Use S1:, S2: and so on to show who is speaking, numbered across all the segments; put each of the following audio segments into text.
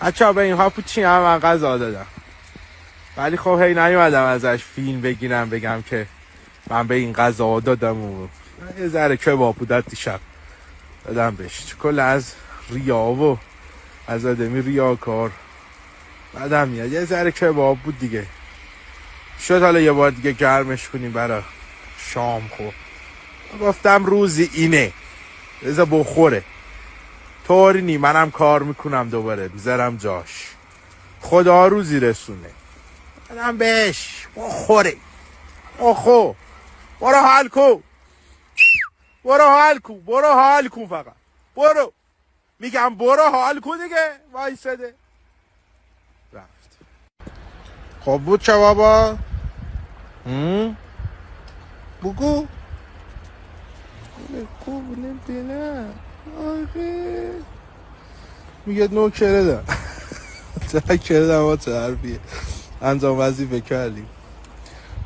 S1: بچه به اینها پوچی هم من غذا دادم، ولی خب هی نیومدم ازش فیلم بگیرم بگم که من به این غذا دادم و یه ذره کباب بودت دیشب دادم بهش. کل از ریا و از آدمی ریاکار بعدم میاد. یه ذره کباب بود دیگه، شد حالا یه بار دیگه گرمش کنیم برای شام. خور گفتم روزی اینه بذار بخوره، طوری نی منم کار میکنم دوباره میذارم جاش، خدا روزی رسونه منم بهش بخوره. آخو برو حال کو، برو حال کو، برو حال کو، فقط برو، میگم برو حال کو دیگه. وایساده رفت. خب بود چه بابا؟ بگو قبول دلم آخه میگه نوکره دارم نوکره دارم. چه حرفیه؟ انجام وظیفه کردیم.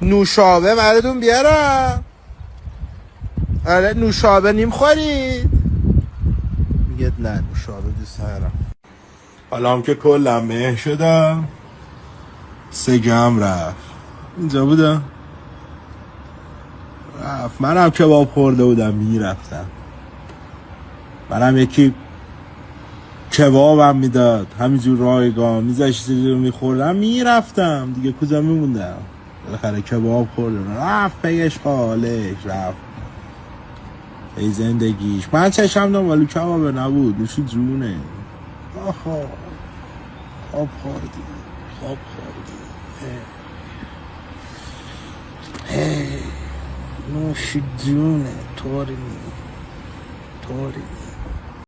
S1: نوشابه مردون بیارم. آره نوشابه نیم خورید؟ میگه نه نوشابه دوست ندارم. حالا هم که کلم مه شدم، سگم رفت. اینجا بودم رفت. منم کباب خورده بودم میرفتم، منم یکی کبابم میداد همینجور رایگان میذاشتی رو میخوردم میرفتم دیگه. کجا میموندم؟ بالاخره کباب خوردم رفت پیش حالش، رفت ای زندگیش. من چشم دنبالو کبابه نبود، نوشی جونه. آخا خواب خوردی، خواب خوردی. نوشی جونه. طوری نی